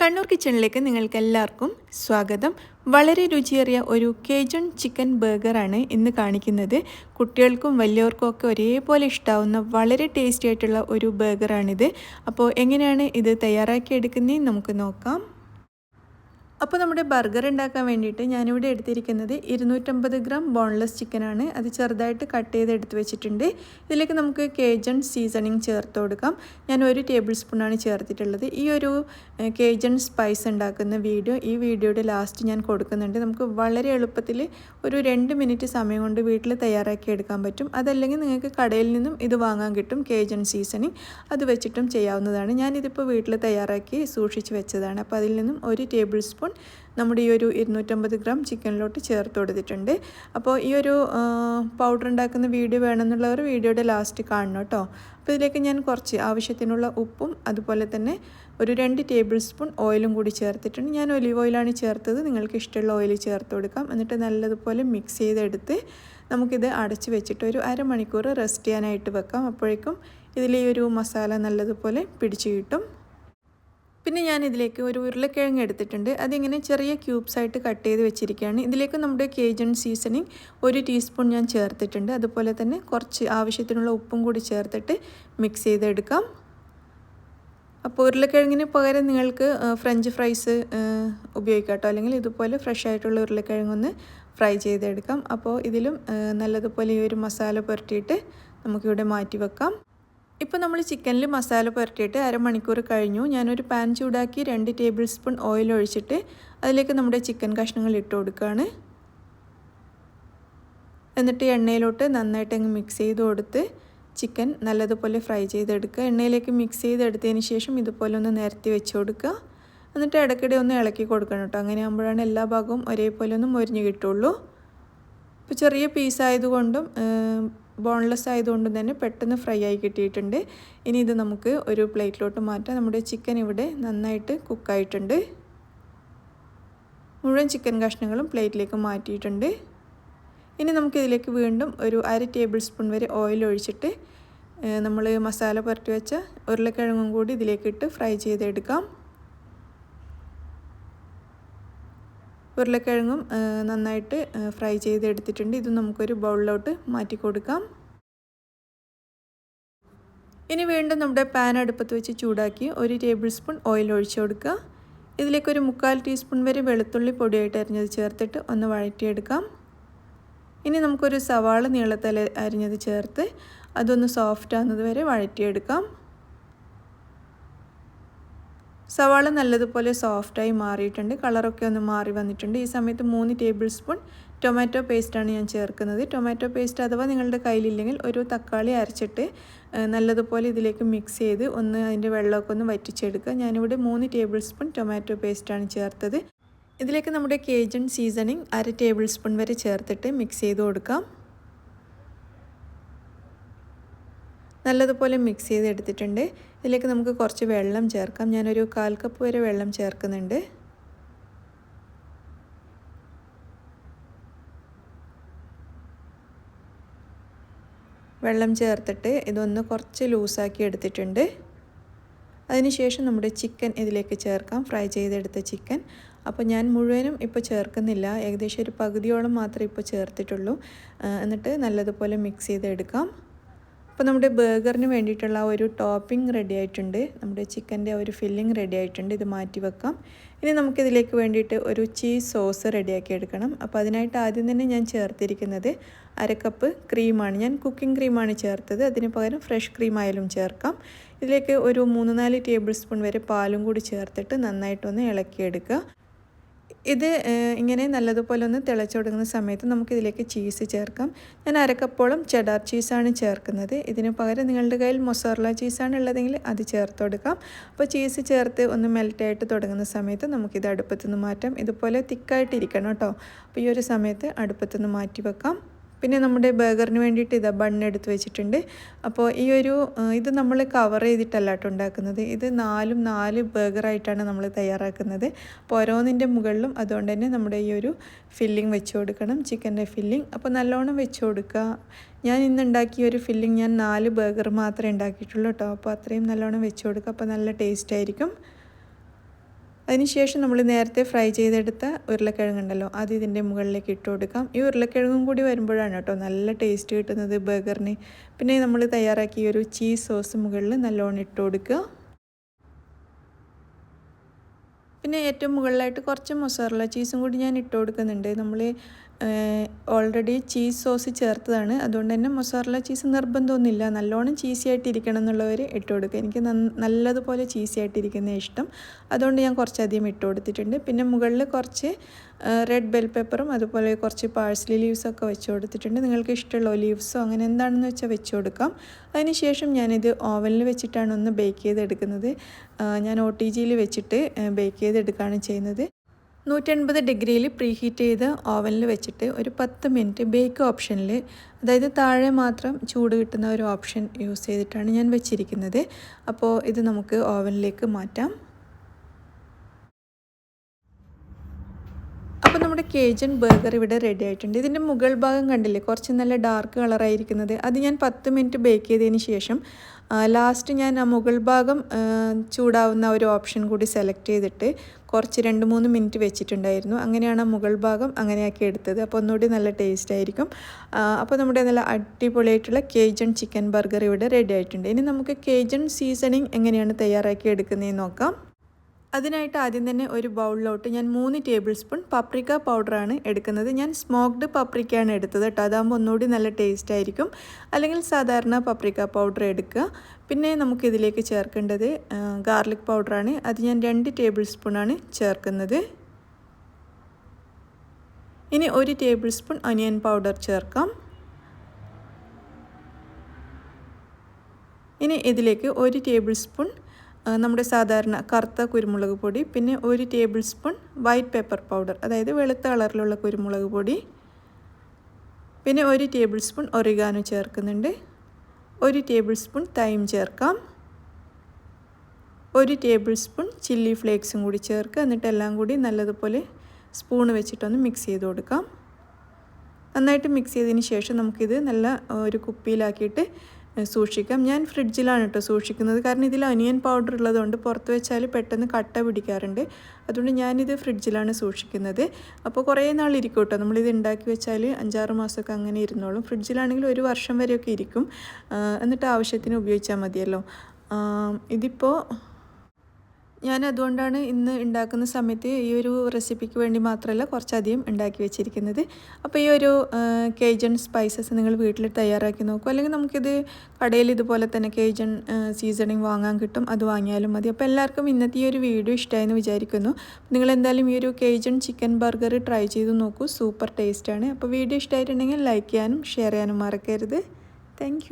കണ്ണൂർ കിച്ചണിലേക്ക് നിങ്ങൾക്ക് എല്ലാവർക്കും സ്വാഗതം. വളരെ രുചിയേറിയ ഒരു കേജൺ ചിക്കൻ ബർഗറാണ് ഇന്ന് കാണിക്കുന്നത്. കുട്ടികൾക്കും വലിയവർക്കും ഒക്കെ ഒരേപോലെ ഇഷ്ടാവുന്ന വളരെ ടേസ്റ്റി ആയിട്ടുള്ള ഒരു ബർഗറാണിത്. അപ്പോൾ എങ്ങനെയാണ് ഇത് തയ്യാറാക്കിയെടുക്കുന്നതെന്ന് നമുക്ക് നോക്കാം. അപ്പോൾ നമ്മുടെ ബർഗർ ഉണ്ടാക്കാൻ വേണ്ടിയിട്ട് ഞാനിവിടെ എടുത്തിരിക്കുന്നത് 250 ഗ്രാം ബോൺലെസ് ചിക്കനാണ്. അത് ചെറുതായിട്ട് കട്ട് ചെയ്ത് എടുത്ത് വെച്ചിട്ടുണ്ട്. ഇതിലേക്ക് നമുക്ക് കേജൺ സീസണിങ് ചേർത്ത് കൊടുക്കാം. ഞാൻ 1 ടേബിൾ സ്പൂണാണ് ചേർത്തിട്ടുള്ളത്. ഈ ഒരു കേജൺ സ്പൈസ് ഉണ്ടാക്കുന്ന വീഡിയോ ഈ വീഡിയോയുടെ ലാസ്റ്റ് ഞാൻ കൊടുക്കുന്നുണ്ട്. നമുക്ക് വളരെ എളുപ്പത്തിൽ ഒരു 2 മിനിറ്റ് സമയം കൊണ്ട് വീട്ടിൽ തയ്യാറാക്കി എടുക്കാൻ പറ്റും. അതല്ലെങ്കിൽ നിങ്ങൾക്ക് കടയിൽ നിന്നും ഇത് വാങ്ങാൻ കിട്ടും. കേജൺ സീസണിങ് അത് വെച്ചിട്ടും ചെയ്യാവുന്നതാണ്. ഞാനിതിപ്പോൾ വീട്ടിൽ തയ്യാറാക്കി സൂക്ഷിച്ച് വെച്ചതാണ്. അപ്പോൾ അതിൽ നിന്നും 1 ടേബിൾ സ്പൂൺ നമ്മുടെ ഈ ഒരു 250 ഗ്രാം ചിക്കനിലോട്ട് ചേർത്ത് കൊടുത്തിട്ടുണ്ട്. അപ്പോൾ ഈ ഒരു പൗഡർ ഉണ്ടാക്കുന്ന വീഡിയോ വേണമെന്നുള്ളവർ വീഡിയോയുടെ ലാസ്റ്റ് കാണണം കേട്ടോ. അപ്പോൾ ഇതിലേക്ക് ഞാൻ കുറച്ച് ആവശ്യത്തിനുള്ള ഉപ്പും അതുപോലെ തന്നെ ഒരു 2 ടേബിൾ സ്പൂൺ ഓയിലും കൂടി ചേർത്തിട്ടുണ്ട്. ഞാൻ ഒലിവ് ഓയിലാണ് ചേർത്തത്. നിങ്ങൾക്ക് ഇഷ്ടമുള്ള ഓയിൽ ചേർത്ത് കൊടുക്കാം. എന്നിട്ട് നല്ലതുപോലെ മിക്സ് ചെയ്തെടുത്ത് നമുക്കിത് അടച്ച് വെച്ചിട്ട് ഒരു അരമണിക്കൂർ റെസ്റ്റ് ചെയ്യാനായിട്ട് വെക്കാം. അപ്പോഴേക്കും ഇതിൽ ഈ ഒരു മസാല നല്ലതുപോലെ പിടിച്ച് കിട്ടും. പിന്നെ ഞാൻ ഇതിലേക്ക് ഒരു ഉരുളക്കിഴങ്ങ് എടുത്തിട്ടുണ്ട്. അതിങ്ങനെ ചെറിയ ക്യൂബ്സ് ആയിട്ട് കട്ട് ചെയ്ത് വെച്ചിരിക്കുകയാണ്. ഇതിലേക്ക് നമ്മുടെ കേജൺ സീസണിങ് 1 ടീസ്പൂൺ ഞാൻ ചേർത്തിട്ടുണ്ട്. അതുപോലെ തന്നെ കുറച്ച് ആവശ്യത്തിനുള്ള ഉപ്പും കൂടി ചേർത്തിട്ട് മിക്സ് ചെയ്തെടുക്കാം. അപ്പോൾ ഉരുളക്കിഴങ്ങിന് പകരം നിങ്ങൾക്ക് ഫ്രഞ്ച് ഫ്രൈസ് ഉപയോഗിക്കാം കേട്ടോ. അല്ലെങ്കിൽ ഇതുപോലെ ഫ്രഷ് ആയിട്ടുള്ള ഉരുളക്കിഴങ്ങൊന്ന് ഫ്രൈ ചെയ്തെടുക്കാം. അപ്പോൾ ഇതിലും നല്ലതുപോലെ ഈ ഒരു മസാല പുരട്ടിയിട്ട് നമുക്കിവിടെ മാറ്റി വെക്കാം. ഇപ്പോൾ നമ്മൾ ചിക്കനിൽ മസാല പുരട്ടിയിട്ട് അരമണിക്കൂർ കഴിഞ്ഞു. ഞാനൊരു പാൻ ചൂടാക്കി 2 ടേബിൾ സ്പൂൺ ഓയിൽ ഒഴിച്ചിട്ട് അതിലേക്ക് നമ്മുടെ ചിക്കൻ കഷ്ണങ്ങൾ ഇട്ട് കൊടുക്കുകയാണ്. എന്നിട്ട് എണ്ണയിലോട്ട് നന്നായിട്ട് അങ്ങ് മിക്സ് ചെയ്ത് കൊടുത്ത് ചിക്കൻ നല്ലതുപോലെ ഫ്രൈ ചെയ്തെടുക്കുക. എണ്ണയിലേക്ക് മിക്സ് ചെയ്തെടുത്തതിന് ശേഷം ഇതുപോലെ ഒന്ന് നിരത്തി വെച്ച് കൊടുക്കുക. എന്നിട്ട് ഇടയ്ക്കിടെ ഒന്ന് ഇളക്കി കൊടുക്കണം കേട്ടോ. അങ്ങനെ ആകുമ്പോഴാണ് എല്ലാ ഭാഗവും ഒരേപോലെ ഒന്ന് മൊരിഞ്ഞ് കിട്ടുള്ളൂ. ഇപ്പോൾ ചെറിയ പീസായതുകൊണ്ടും ബോൺലെസ് ആയതുകൊണ്ടും തന്നെ പെട്ടെന്ന് ഫ്രൈ ആയി കിട്ടിയിട്ടുണ്ട്. ഇനി ഇത് നമുക്ക് ഒരു പ്ലേറ്റിലോട്ട് മാറ്റാം. നമ്മുടെ ചിക്കൻ ഇവിടെ നന്നായിട്ട് കുക്കായിട്ടുണ്ട്. മുഴുവൻ ചിക്കൻ കഷ്ണങ്ങളും പ്ലേറ്റിലേക്ക് മാറ്റിയിട്ടുണ്ട്. ഇനി നമുക്കിതിലേക്ക് വീണ്ടും ഒരു 1/2 ടേബിൾ സ്പൂൺ വരെ ഓയിൽ ഒഴിച്ചിട്ട് നമ്മൾ മസാല പുരട്ടി വെച്ച ഉരുളക്കിഴങ്ങും കൂടി ഇതിലേക്കിട്ട് ഫ്രൈ ചെയ്തെടുക്കാം. ഉരുളക്കിഴങ്ങും നന്നായിട്ട് ഫ്രൈ ചെയ്തെടുത്തിട്ടുണ്ട്. ഇത് നമുക്കൊരു ബൗളിലോട്ട് മാറ്റി കൊടുക്കാം. ഇനി വീണ്ടും നമ്മുടെ പാൻ അടുപ്പത്ത് വെച്ച് ചൂടാക്കി 1 ടേബിൾ സ്പൂൺ ഓയിൽ ഒഴിച്ചു കൊടുക്കുക. ഇതിലേക്കൊരു 1/4 ടീസ്പൂൺ വരെ വെളുത്തുള്ളി പൊടിയായിട്ട് അരിഞ്ഞത് ചേർത്തിട്ട് ഒന്ന് വഴറ്റിയെടുക്കാം. ഇനി നമുക്കൊരു സവാള നീളത്തിൽ അരിഞ്ഞത് ചേർത്ത് അതൊന്ന് സോഫ്റ്റ് ആകുന്നത് വരെ വഴറ്റിയെടുക്കാം. സവാള നല്ലതുപോലെ സോഫ്റ്റായി മാറിയിട്ടുണ്ട്. കളറൊക്കെ ഒന്ന് മാറി വന്നിട്ടുണ്ട്. ഈ സമയത്ത് 3 ടേബിൾ സ്പൂൺ ടൊമാറ്റോ പേസ്റ്റാണ് ഞാൻ ചേർക്കുന്നത്. ടൊമാറ്റോ പേസ്റ്റ് അഥവാ നിങ്ങളുടെ കയ്യിലില്ലെങ്കിൽ ഒരു തക്കാളി അരച്ചിട്ട് നല്ലതുപോലെ ഇതിലേക്ക് മിക്സ് ചെയ്ത് ഒന്ന് അതിൻ്റെ വെള്ളമൊക്കെ ഒന്ന് വറ്റിച്ചെടുക്കുക. ഞാനിവിടെ 3 ടേബിൾ സ്പൂൺ ടൊമാറ്റോ പേസ്റ്റാണ് ചേർത്തത്. ഇതിലേക്ക് നമ്മുടെ കേജൺ സീസണിങ് 1/2 ടേബിൾ സ്പൂൺ വരെ ചേർത്തിട്ട് മിക്സ് ചെയ്ത് കൊടുക്കാം. നല്ലതുപോലെ മിക്സ് ചെയ്തെടുത്തിട്ടുണ്ട്. ഇതിലേക്ക് നമുക്ക് കുറച്ച് വെള്ളം ചേർക്കാം. ഞാനൊരു 1/4 കപ്പ് വരെ വെള്ളം ചേർക്കുന്നുണ്ട്. വെള്ളം ചേർത്തിട്ട് ഇതൊന്ന് കുറച്ച് ലൂസാക്കി എടുത്തിട്ടുണ്ട്. അതിനുശേഷം നമ്മുടെ ചിക്കൻ ഇതിലേക്ക് ചേർക്കാം. ഫ്രൈ ചെയ്തെടുത്ത ചിക്കൻ. അപ്പോൾ ഞാൻ മുഴുവനും ഇപ്പോൾ ചേർക്കുന്നില്ല. ഏകദേശം ഒരു പകുതിയോളം മാത്രമേ ഇപ്പോൾ ചേർത്തിട്ടുള്ളൂ. എന്നിട്ട് നല്ലതുപോലെ മിക്സ് ചെയ്തെടുക്കാം. അപ്പോൾ നമ്മുടെ ബർഗറിന് വേണ്ടിയിട്ടുള്ള ഒരു ടോപ്പിംഗ് റെഡി ആയിട്ടുണ്ട്. നമ്മുടെ ചിക്കൻ്റെ ഒരു ഫില്ലിംഗ് റെഡി ആയിട്ടുണ്ട്. ഇത് മാറ്റി വെക്കാം. ഇനി നമുക്കിതിലേക്ക് വേണ്ടിയിട്ട് ഒരു ചീസ് സോസ് റെഡിയാക്കി എടുക്കണം. അപ്പോൾ അതിനായിട്ട് ആദ്യം തന്നെ ഞാൻ ചേർത്തിരിക്കുന്നത് 1/2 കപ്പ് ക്രീമാണ്. ഞാൻ കുക്കിംഗ് ക്രീമാണ് ചേർത്തത്. അതിന് പകരം ഫ്രഷ് ക്രീം ആയാലും ചേർക്കാം. ഇതിലേക്ക് ഒരു 3-4 ടേബിൾ സ്പൂൺ വരെ പാലും കൂടി ചേർത്തിട്ട് നന്നായിട്ടൊന്ന് ഇളക്കിയെടുക്കുക. ഇത് ഇങ്ങനെ നല്ലതുപോലെ ഒന്ന് തിളച്ചു തുടങ്ങുന്ന സമയത്ത് നമുക്കിതിലേക്ക് ചീസ് ചേർക്കാം. ഞാൻ 1/2 കപ്പോളം ചെഡാർ ചീസാണ് ചേർക്കുന്നത്. ഇതിന് പകരം നിങ്ങളുടെ കയ്യിൽ മൊസറല്ല ചീസാണ് ഉള്ളതെങ്കിൽ അത് ചേർത്ത് കൊടുക്കാം. അപ്പോൾ ചീസ് ചേർത്ത് ഒന്ന് മെൽറ്റായിട്ട് തുടങ്ങുന്ന സമയത്ത് നമുക്കിത് അടുപ്പത്തുനിന്ന് മാറ്റാം. ഇതുപോലെ തിക്കായിട്ടിരിക്കണം കേട്ടോ. അപ്പോൾ ഈ ഒരു സമയത്ത് അടുപ്പത്തുനിന്ന് മാറ്റി വെക്കാം. പിന്നെ നമ്മുടെ ബർഗറിന് വേണ്ടിയിട്ട് ഇതാ ബണ്ണ് എടുത്ത് വെച്ചിട്ടുണ്ട്. അപ്പോൾ ഈ ഒരു ഇത് നമ്മൾ കവർ ചെയ്തിട്ടല്ല കേട്ടോ ഉണ്ടാക്കുന്നത്. ഇത് 4 ബർഗറായിട്ടാണ് നമ്മൾ തയ്യാറാക്കുന്നത്. അപ്പോൾ ഓരോന്നിൻ്റെ മുകളിലും അതുകൊണ്ട് തന്നെ നമ്മുടെ ഈ ഒരു ഫില്ലിംഗ് വെച്ച് കൊടുക്കണം, ചിക്കൻ്റെ ഫില്ലിംഗ്. അപ്പോൾ നല്ലോണം വെച്ച് കൊടുക്കുക. ഞാൻ ഇന്ന് ഉണ്ടാക്കിയ ഒരു ഫില്ലിംഗ് ഞാൻ 4 ബർഗർ മാത്രമേ ഉണ്ടാക്കിയിട്ടുള്ളൂ കേട്ടോ. അപ്പോൾ അത്രയും നല്ലോണം വെച്ച് കൊടുക്കുക. അപ്പോൾ നല്ല ടേസ്റ്റ് ആയിരിക്കും. അതിനുശേഷം നമ്മൾ നേരത്തെ ഫ്രൈ ചെയ്തെടുത്ത ഉരുളക്കിഴങ്ങുണ്ടല്ലോ അത് ഇതിൻ്റെ മുകളിലേക്ക് ഇട്ട് കൊടുക്കാം. ഈ ഉരുളക്കിഴങ്ങും കൂടി വരുമ്പോഴാണ് കേട്ടോ നല്ല ടേസ്റ്റ് കിട്ടുന്നത് ബർഗറിന്. പിന്നെ നമ്മൾ തയ്യാറാക്കിയ ഒരു ചീസ് സോസ് മുകളിൽ നല്ലോണം ഇട്ട് കൊടുക്കുക. പിന്നെ ഏറ്റവും മുകളിലായിട്ട് കുറച്ച് മൊസറല്ല ചീസും കൂടി ഞാൻ ഇട്ട് കൊടുക്കുന്നുണ്ട്. നമ്മൾ ഓൾറെഡി ചീസ് സോസ് ചേർത്തതാണ്, അതുകൊണ്ട് തന്നെ മൊസറല്ല ചീസ് നിർബന്ധമൊന്നുമില്ല. നല്ലോണം ചീസി ആയിട്ടിരിക്കണം എന്നുള്ളവർ ഇട്ട് കൊടുക്കുക. എനിക്ക് നല്ലതുപോലെ ചീസി ആയിട്ടിരിക്കുന്ന ഇഷ്ടം, അതുകൊണ്ട് ഞാൻ കുറച്ചധികം ഇട്ട് കൊടുത്തിട്ടുണ്ട്. പിന്നെ മുകളിൽ കുറച്ച് റെഡ് ബെൽ പെപ്പറും അതുപോലെ കുറച്ച് പാഴ്സ്ലി ലീവ്സൊക്കെ വെച്ച് കൊടുത്തിട്ടുണ്ട്. നിങ്ങൾക്ക് ഇഷ്ടമുള്ള ഒലീവ്സോ അങ്ങനെ എന്താണെന്ന് വെച്ചാൽ വെച്ച് കൊടുക്കാം. അതിനുശേഷം ഞാനിത് ഓവനിൽ വെച്ചിട്ടാണ് ഒന്ന് ബേക്ക് ചെയ്തെടുക്കുന്നത്. ഞാൻ OTGയിൽ വെച്ചിട്ട് ബേക്ക് ചെയ്തെടുക്കുകയാണ് ചെയ്യുന്നത്. 180 ഡിഗ്രിയിൽ പ്രീഹീറ്റ് ചെയ്ത് ഓവനിൽ വെച്ചിട്ട് ഒരു 10 മിനിറ്റ് ബേക്ക് ഓപ്ഷനിൽ, അതായത് താഴെ മാത്രം ചൂട് കിട്ടുന്ന ഒരു ഓപ്ഷൻ യൂസ് ചെയ്തിട്ടാണ് ഞാൻ വെച്ചിരിക്കുന്നത്. അപ്പോൾ ഇത് നമുക്ക് ഓവനിലേക്ക് മാറ്റാം. അപ്പോൾ നമ്മുടെ കേജൻ ബർഗർ ഇവിടെ റെഡി ആയിട്ടുണ്ട്. ഇതിൻ്റെ മുകൾ ഭാഗം കണ്ടില്ലേ കുറച്ച് നല്ല ഡാർക്ക് കളറായിരിക്കുന്നത്, അത് ഞാൻ 10 മിനിറ്റ് ബേക്ക് ചെയ്തതിന് ശേഷം ലാസ്റ്റ് ഞാൻ ആ മുകൾ ഭാഗം ചൂടാവുന്ന ഒരു ഓപ്ഷൻ കൂടി സെലക്ട് ചെയ്തിട്ട് കുറച്ച് 2-3 മിനിറ്റ് വെച്ചിട്ടുണ്ടായിരുന്നു. അങ്ങനെയാണ് ആ മുകൾ ഭാഗം അങ്ങനെയാക്കി എടുത്തത്. അപ്പോൾ ഒന്നുകൂടി നല്ല ടേസ്റ്റ് ആയിരിക്കും. അപ്പോൾ നമ്മുടെ നല്ല അടിപൊളിയായിട്ടുള്ള കേജൻ ചിക്കൻ ബർഗർ ഇവിടെ റെഡി ആയിട്ടുണ്ട്. ഇനി നമുക്ക് കേജൻ സീസണിങ് എങ്ങനെയാണ് തയ്യാറാക്കി എടുക്കുന്നതെന്ന് നോക്കാം. അതിനായിട്ട് ആദ്യം തന്നെ ഒരു ബൗളിലോട്ട് ഞാൻ 3 ടേബിൾ സ്പൂൺ പപ്രിക്ക പൗഡറാണ് എടുക്കുന്നത്. ഞാൻ സ്മോക്ഡ് പപ്രിക്കയാണ് എടുത്തത് കേട്ടോ, അതാകുമ്പോൾ ഒന്നുകൂടി നല്ല ടേസ്റ്റ് ആയിരിക്കും. അല്ലെങ്കിൽ സാധാരണ പപ്രിക്ക പൗഡർ എടുക്കുക. പിന്നെ നമുക്കിതിലേക്ക് ചേർക്കേണ്ടത് ഗാർലിക് പൗഡറാണ്. അത് ഞാൻ 2 ടേബിൾ സ്പൂണാണ് ചേർക്കുന്നത്. ഇനി 1 ടേബിൾ സ്പൂൺ ഒനിയൻ പൗഡർ ചേർക്കാം. ഇനി ഇതിലേക്ക് 1 ടേബിൾ സ്പൂൺ നമ്മുടെ സാധാരണ കറുത്ത കുരുമുളക് പൊടി, പിന്നെ 1 table spoon white pepper powder, അതായത് വെളുത്ത കളറിലുള്ള കുരുമുളക് പൊടി, പിന്നെ 1 ടേബിൾ സ്പൂൺ ഒറിഗാനോ ചേർക്കുന്നുണ്ട്. 1 ടേബിൾ സ്പൂൺ തൈം ചേർക്കാം. 1 ടേബിൾ സ്പൂൺ ചില്ലി ഫ്ലേക്സും കൂടി ചേർക്കുക. എന്നിട്ട് എല്ലാം കൂടി നല്ലതുപോലെ സ്പൂൺ വെച്ചിട്ടൊന്ന് മിക്സ് ചെയ്ത് കൊടുക്കാം. നന്നായിട്ട് മിക്സ് ചെയ്തതിന് ശേഷം നമുക്കിത് നല്ല ഒരു കുപ്പിയിലാക്കിയിട്ട് സൂക്ഷിക്കാം. ഞാൻ ഫ്രിഡ്ജിലാണ് കേട്ടോ സൂക്ഷിക്കുന്നത്, കാരണം ഇതിൽ ഒനിയൻ പൗഡർ ഉള്ളതുകൊണ്ട് പുറത്ത് വെച്ചാൽ പെട്ടെന്ന് കട്ട പിടിക്കാറുണ്ട്. അതുകൊണ്ട് ഞാനിത് ഫ്രിഡ്ജിലാണ് സൂക്ഷിക്കുന്നത്. അപ്പോൾ കുറേ നാൾ ഇരിക്കും കേട്ടോ, നമ്മളിത് ഉണ്ടാക്കി വെച്ചാൽ 5-6 മാസമൊക്കെ അങ്ങനെ ഇരുന്നോളും. ഫ്രിഡ്ജിലാണെങ്കിൽ 1 വർഷം വരെയൊക്കെ ഇരിക്കും. എന്നിട്ട് ആവശ്യത്തിന് ഉപയോഗിച്ചാൽ മതിയല്ലോ. ഇതിപ്പോൾ ഞാൻ അതുകൊണ്ടാണ് ഇന്ന് ഉണ്ടാക്കുന്ന സമയത്ത് ഈ ഒരു റെസിപ്പിക്ക് വേണ്ടി മാത്രമല്ല കുറച്ചധികം ഉണ്ടാക്കി വെച്ചിരിക്കുന്നത്. അപ്പോൾ ഈ ഒരു കേജൻ സ്പൈസസ് നിങ്ങൾ വീട്ടിൽ തയ്യാറാക്കി നോക്കൂ. അല്ലെങ്കിൽ നമുക്കിത് കടയിൽ ഇതുപോലെ തന്നെ കേജൻ സീസണിങ് വാങ്ങാൻ കിട്ടും, അത് വാങ്ങിയാലും മതി. അപ്പോൾ എല്ലാവർക്കും ഇന്നത്തെ ഈ ഒരു വീഡിയോ ഇഷ്ടമായെന്ന് വിചാരിക്കുന്നു. നിങ്ങൾ എന്തായാലും ഈ ഒരു കേജൻ ചിക്കൻ ബർഗർ ട്രൈ ചെയ്ത് നോക്കൂ, സൂപ്പർ ടേസ്റ്റാണ്. അപ്പോൾ വീഡിയോ ഇഷ്ടമായിട്ടുണ്ടെങ്കിൽ ലൈക്ക് ചെയ്യാനും ഷെയർ ചെയ്യാനും മറക്കരുത്. താങ്ക്